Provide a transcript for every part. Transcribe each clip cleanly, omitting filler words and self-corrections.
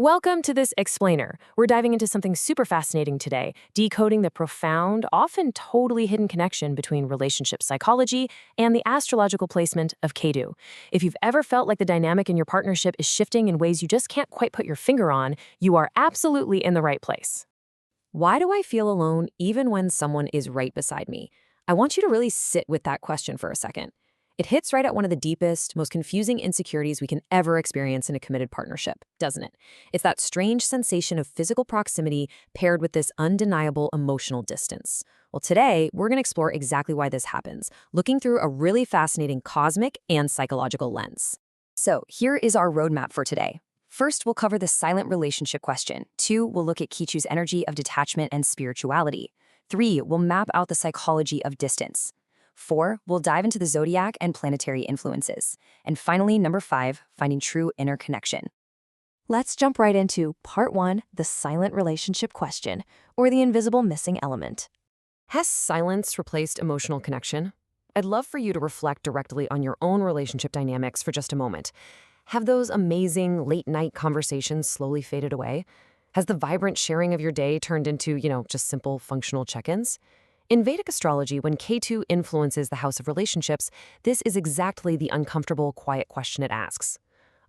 Welcome to this explainer. We're diving into something super fascinating today, decoding the profound, often totally hidden connection between relationship psychology and the astrological placement of Ketu. If you've ever felt like the dynamic in your partnership is shifting in ways you just can't quite put your finger on, you are absolutely in the right place. Why do I feel alone even when someone is right beside me? I want you to really sit with that question for a second. It hits right at one of the deepest, most confusing insecurities we can ever experience in a committed partnership, doesn't it? It's that strange sensation of physical proximity paired with this undeniable emotional distance. Well, today, we're going to explore exactly why this happens, looking through a really fascinating cosmic and psychological lens. So, here is our roadmap for today. First, we'll cover the silent relationship question. 2, we'll look at Ketu's energy of detachment and spirituality. 3, we'll map out the psychology of distance. 4, we'll dive into the zodiac and planetary influences. And finally, number 5, finding true inner connection. Let's jump right into part 1, the silent relationship question, or the invisible missing element. Has silence replaced emotional connection? I'd love for you to reflect directly on your own relationship dynamics for just a moment. Have those amazing late-night conversations slowly faded away? Has the vibrant sharing of your day turned into, just simple functional check-ins? In Vedic astrology, when Ketu influences the house of relationships, this is exactly the uncomfortable, quiet question it asks.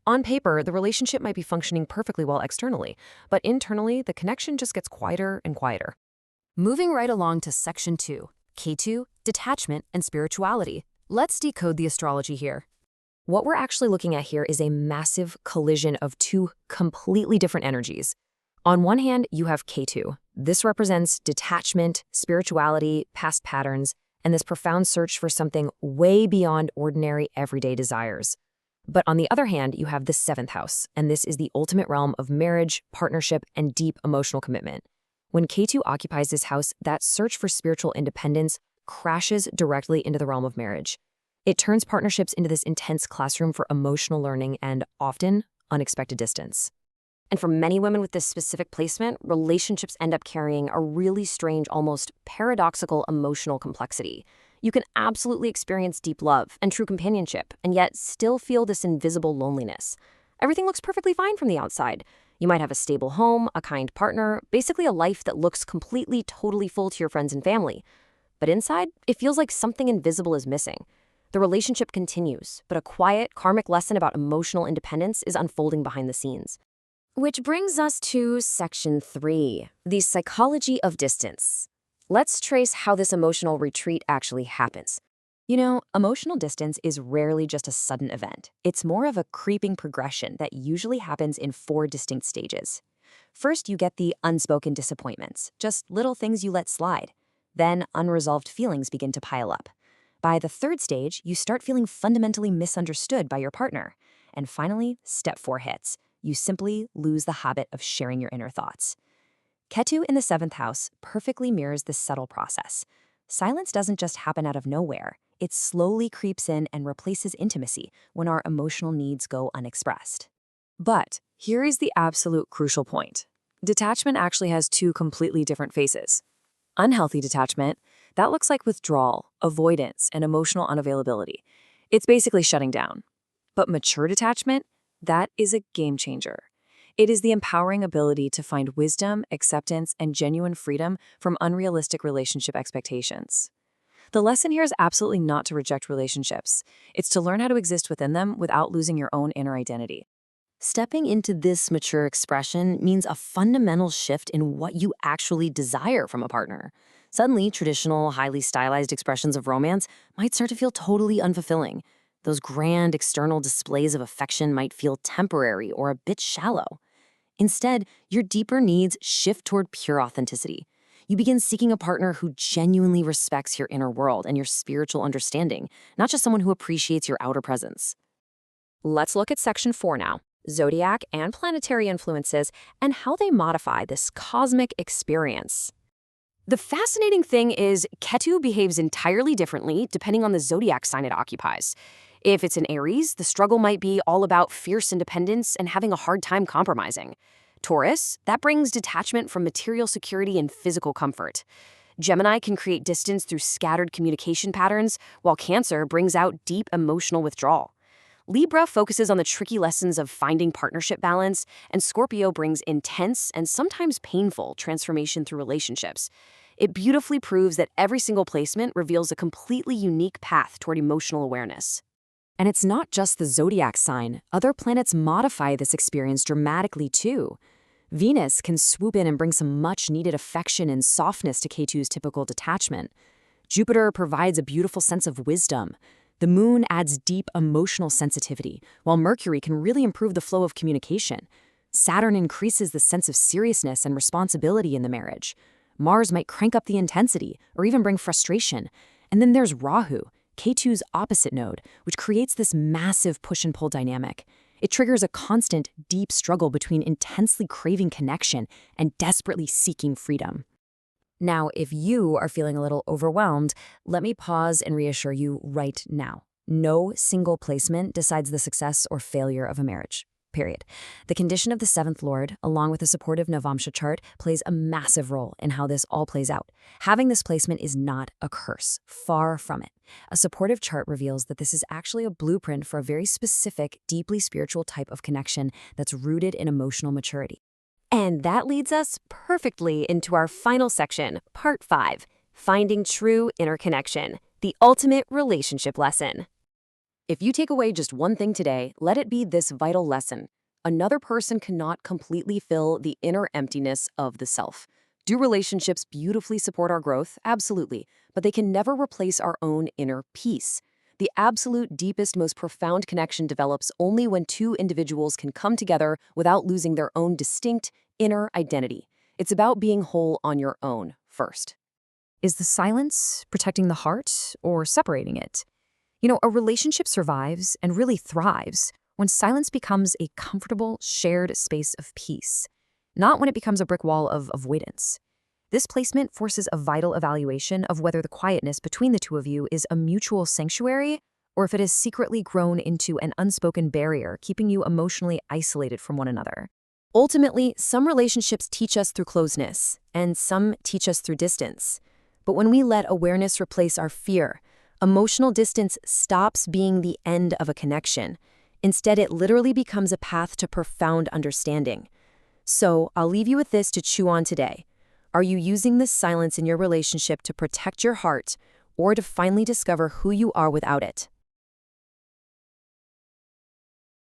On paper, the relationship might be functioning perfectly well externally, but internally, the connection just gets quieter and quieter. Moving right along to section 2, Ketu, detachment, and spirituality. Let's decode the astrology here. What we're actually looking at here is a massive collision of two completely different energies. On one hand, you have Ketu. This represents detachment, spirituality, past patterns, and this profound search for something way beyond ordinary everyday desires. But on the other hand, you have the 7th house, and this is the ultimate realm of marriage, partnership, and deep emotional commitment. When Ketu occupies this house, that search for spiritual independence crashes directly into the realm of marriage. It turns partnerships into this intense classroom for emotional learning and, often, unexpected distance. And for many women with this specific placement, relationships end up carrying a really strange, almost paradoxical emotional complexity. You can absolutely experience deep love and true companionship, and yet still feel this invisible loneliness. Everything looks perfectly fine from the outside. You might have a stable home, a kind partner, basically a life that looks completely, totally full to your friends and family. But inside, it feels like something invisible is missing. The relationship continues, but a quiet, karmic lesson about emotional independence is unfolding behind the scenes. Which brings us to section 3, the psychology of distance. Let's trace how this emotional retreat actually happens. Emotional distance is rarely just a sudden event. It's more of a creeping progression that usually happens in 4 distinct stages. First, you get the unspoken disappointments, just little things you let slide. Then, unresolved feelings begin to pile up. By the 3rd stage, you start feeling fundamentally misunderstood by your partner. And finally, step 4 hits. You simply lose the habit of sharing your inner thoughts. Ketu in the 7th house perfectly mirrors this subtle process. Silence doesn't just happen out of nowhere. It slowly creeps in and replaces intimacy when our emotional needs go unexpressed. But here is the absolute crucial point. Detachment actually has 2 completely different faces. Unhealthy detachment, that looks like withdrawal, avoidance, and emotional unavailability. It's basically shutting down. But mature detachment, that is a game changer. It is the empowering ability to find wisdom, acceptance, and genuine freedom from unrealistic relationship expectations. The lesson here is absolutely not to reject relationships. It's to learn how to exist within them without losing your own inner identity. Stepping into this mature expression means a fundamental shift in what you actually desire from a partner. Suddenly, traditional, highly stylized expressions of romance might start to feel totally unfulfilling. Those grand external displays of affection might feel temporary or a bit shallow. Instead, your deeper needs shift toward pure authenticity. You begin seeking a partner who genuinely respects your inner world and your spiritual understanding, not just someone who appreciates your outer presence. Let's look at section 4 now, zodiac and planetary influences and how they modify this cosmic experience. The fascinating thing is Ketu behaves entirely differently depending on the zodiac sign it occupies. If it's an Aries, the struggle might be all about fierce independence and having a hard time compromising. Taurus, that brings detachment from material security and physical comfort. Gemini can create distance through scattered communication patterns, while Cancer brings out deep emotional withdrawal. Libra focuses on the tricky lessons of finding partnership balance, and Scorpio brings intense and sometimes painful transformation through relationships. It beautifully proves that every single placement reveals a completely unique path toward emotional awareness. And it's not just the zodiac sign. Other planets modify this experience dramatically too. Venus can swoop in and bring some much-needed affection and softness to Ketu's typical detachment. Jupiter provides a beautiful sense of wisdom. The moon adds deep emotional sensitivity, while Mercury can really improve the flow of communication. Saturn increases the sense of seriousness and responsibility in the marriage. Mars might crank up the intensity or even bring frustration. And then there's Rahu, Ketu's opposite node, which creates this massive push and pull dynamic. It triggers a constant, deep struggle between intensely craving connection and desperately seeking freedom. Now, if you are feeling a little overwhelmed, let me pause and reassure you right now. No single placement decides the success or failure of a marriage. Period. The condition of the seventh lord, along with a supportive Navamsha chart, plays a massive role in how this all plays out. Having this placement is not a curse. Far from it. A supportive chart reveals that this is actually a blueprint for a very specific, deeply spiritual type of connection that's rooted in emotional maturity. And that leads us perfectly into our final section, Part 5, Finding True Interconnection, the ultimate relationship lesson. If you take away just one thing today, let it be this vital lesson. Another person cannot completely fill the inner emptiness of the self. Do relationships beautifully support our growth? Absolutely. But they can never replace our own inner peace. The absolute deepest, most profound connection develops only when two individuals can come together without losing their own distinct inner identity. It's about being whole on your own first. Is the silence protecting the heart or separating it? You know, a relationship survives and really thrives when silence becomes a comfortable, shared space of peace, not when it becomes a brick wall of avoidance. This placement forces a vital evaluation of whether the quietness between the two of you is a mutual sanctuary or if it has secretly grown into an unspoken barrier, keeping you emotionally isolated from one another. Ultimately, some relationships teach us through closeness, and some teach us through distance. But when we let awareness replace our fear, emotional distance stops being the end of a connection. Instead, it literally becomes a path to profound understanding. So, I'll leave you with this to chew on today. Are you using this silence in your relationship to protect your heart or to finally discover who you are without it?